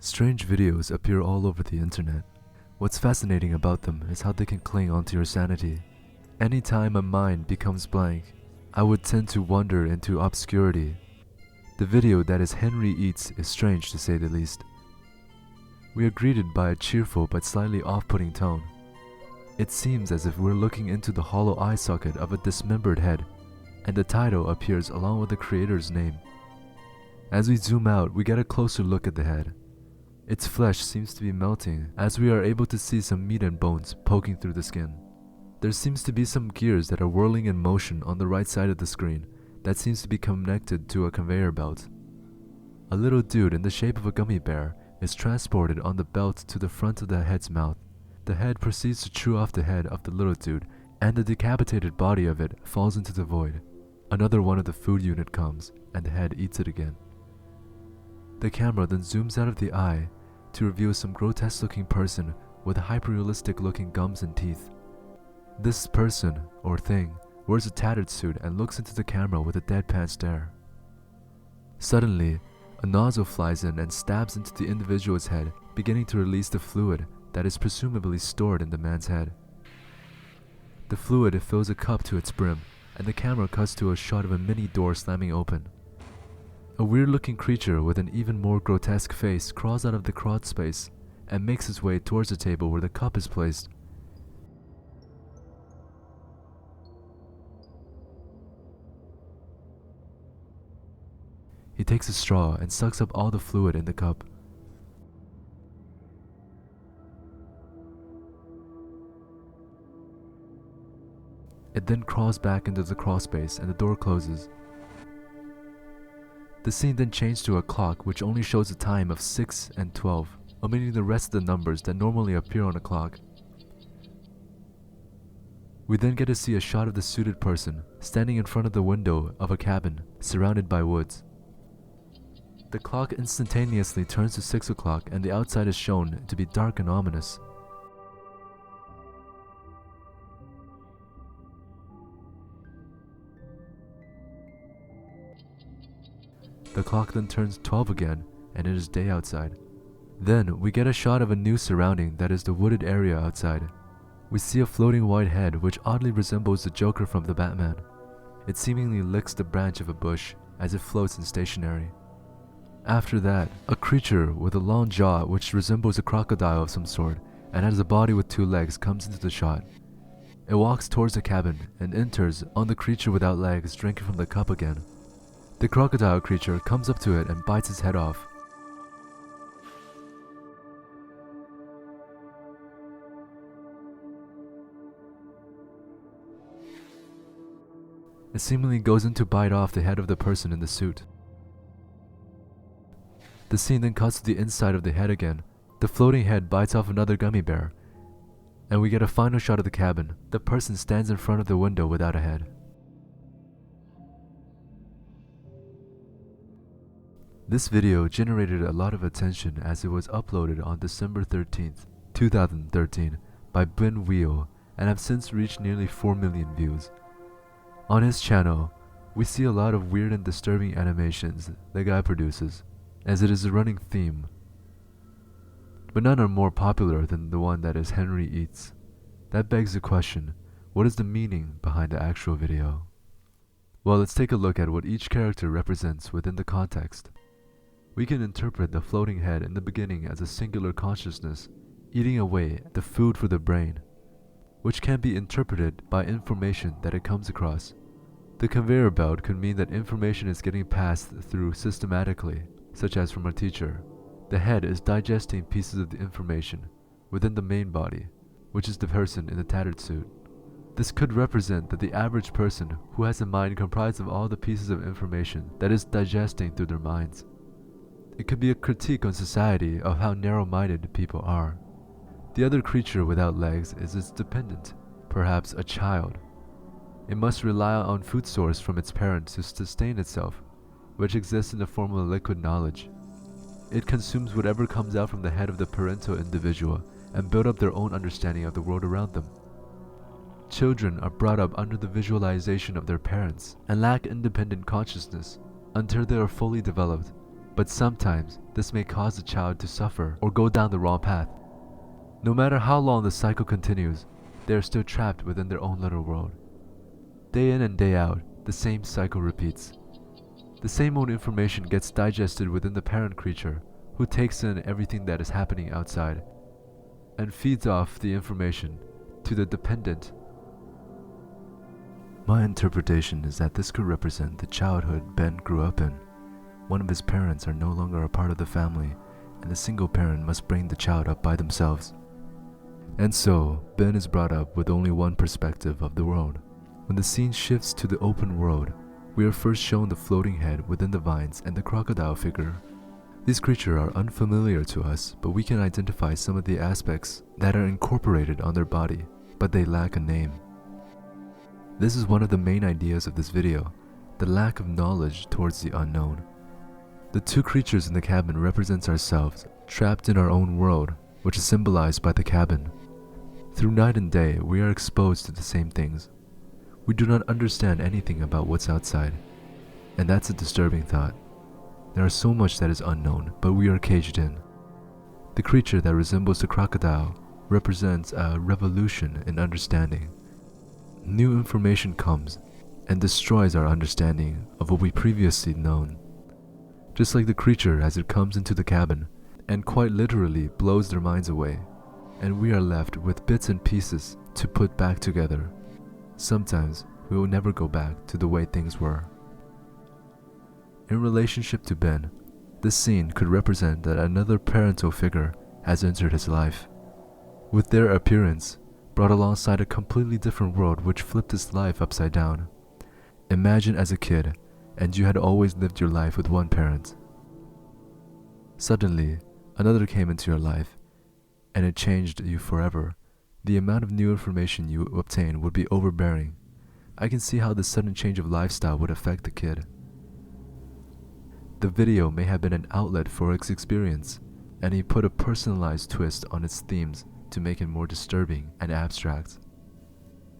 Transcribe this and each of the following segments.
Strange videos appear all over the internet. What's fascinating about them is how they can cling onto your sanity. Anytime my mind becomes blank, I would tend to wander into obscurity. The video that is Henry Eats is strange to say the least. We are greeted by a cheerful but slightly off-putting tone. It seems as if we're looking into the hollow eye socket of a dismembered head, and the title appears along with the creator's name. As we zoom out, we get a closer look at the head. Its flesh seems to be melting as we are able to see some meat and bones poking through the skin. There seems to be some gears that are whirling in motion on the right side of the screen that seems to be connected to a conveyor belt. A little dude in the shape of a gummy bear is transported on the belt to the front of the head's mouth. The head proceeds to chew off the head of the little dude, and the decapitated body of it falls into the void. Another one of the food unit comes, and the head eats it again. The camera then zooms out of the eye to reveal some grotesque-looking person with hyper-realistic-looking gums and teeth. This person, or thing, wears a tattered suit and looks into the camera with a deadpan stare. Suddenly, a nozzle flies in and stabs into the individual's head, beginning to release the fluid that is presumably stored in the man's head. The fluid fills a cup to its brim, and the camera cuts to a shot of a mini door slamming open. A weird-looking creature with an even more grotesque face crawls out of the crowd space and makes its way towards the table where the cup is placed. He takes a straw and sucks up all the fluid in the cup. It then crawls back into the crawl space and the door closes. The scene then changes to a clock which only shows a time of 6 and 12, omitting the rest of the numbers that normally appear on a clock. We then get to see a shot of the suited person standing in front of the window of a cabin surrounded by woods. The clock instantaneously turns to 6 o'clock and the outside is shown to be dark and ominous. The clock then turns 12 again, and it is day outside. Then, we get a shot of a new surrounding that is the wooded area outside. We see a floating white head which oddly resembles the Joker from the Batman. It seemingly licks the branch of a bush as it floats in stationary. After that, a creature with a long jaw which resembles a crocodile of some sort and has a body with 2 legs comes into the shot. It walks towards the cabin and enters on the creature without legs drinking from the cup again. The crocodile creature comes up to it and bites its head off. It seemingly goes in to bite off the head of the person in the suit. The scene then cuts to the inside of the head again. The floating head bites off another gummy bear, and we get a final shot of the cabin. The person stands in front of the window without a head. This video generated a lot of attention as it was uploaded on December 13th, 2013 by WHEELE and have since reached nearly 4 million views. On his channel, we see a lot of weird and disturbing animations the guy produces, as it is a running theme. But none are more popular than the one that is Henry Eats. That begs the question, what is the meaning behind the actual video? Well, let's take a look at what each character represents within the context. We can interpret the floating head in the beginning as a singular consciousness, eating away the food for the brain, which can be interpreted by information that it comes across. The conveyor belt could mean that information is getting passed through systematically, such as from a teacher. The head is digesting pieces of the information within the main body, which is the person in the tattered suit. This could represent that the average person who has a mind comprised of all the pieces of information that is digesting through their minds. It could be a critique on society of how narrow-minded people are. The other creature without legs is its dependent, perhaps a child. It must rely on food source from its parents to sustain itself, which exists in the form of liquid knowledge. It consumes whatever comes out from the head of the parental individual and build up their own understanding of the world around them. Children are brought up under the visualization of their parents and lack independent consciousness until they are fully developed. But sometimes this may cause the child to suffer or go down the wrong path. No matter how long the cycle continues, they are still trapped within their own little world. Day in and day out, the same cycle repeats. The same old information gets digested within the parent creature, who takes in everything that is happening outside and feeds off the information to the dependent. My interpretation is that this could represent the childhood Ben grew up in. One of his parents are no longer a part of the family, and the single parent must bring the child up by themselves. And so, Ben is brought up with only one perspective of the world. When the scene shifts to the open world, we are first shown the floating head within the vines and the crocodile figure. These creatures are unfamiliar to us, but we can identify some of the aspects that are incorporated on their body, but they lack a name. This is one of the main ideas of this video, the lack of knowledge towards the unknown. The two creatures in the cabin represents ourselves, trapped in our own world, which is symbolized by the cabin. Through night and day, we are exposed to the same things. We do not understand anything about what's outside, and that's a disturbing thought. There is so much that is unknown, but we are caged in. The creature that resembles the crocodile represents a revolution in understanding. New information comes and destroys our understanding of what we previously known. Just like the creature as it comes into the cabin and quite literally blows their minds away, and we are left with bits and pieces to put back together. Sometimes we will never go back to the way things were. In relationship to Ben, this scene could represent that another parental figure has entered his life. With their appearance, brought alongside a completely different world which flipped his life upside down. Imagine as a kid, and you had always lived your life with one parent. Suddenly, another came into your life, and it changed you forever. The amount of new information you obtain would be overbearing. I can see how the sudden change of lifestyle would affect the kid. The video may have been an outlet for his experience, and he put a personalized twist on its themes to make it more disturbing and abstract.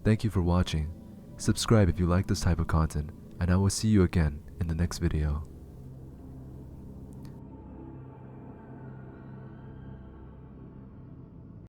Thank you for watching. Subscribe if you like this type of content, and I will see you again in the next video.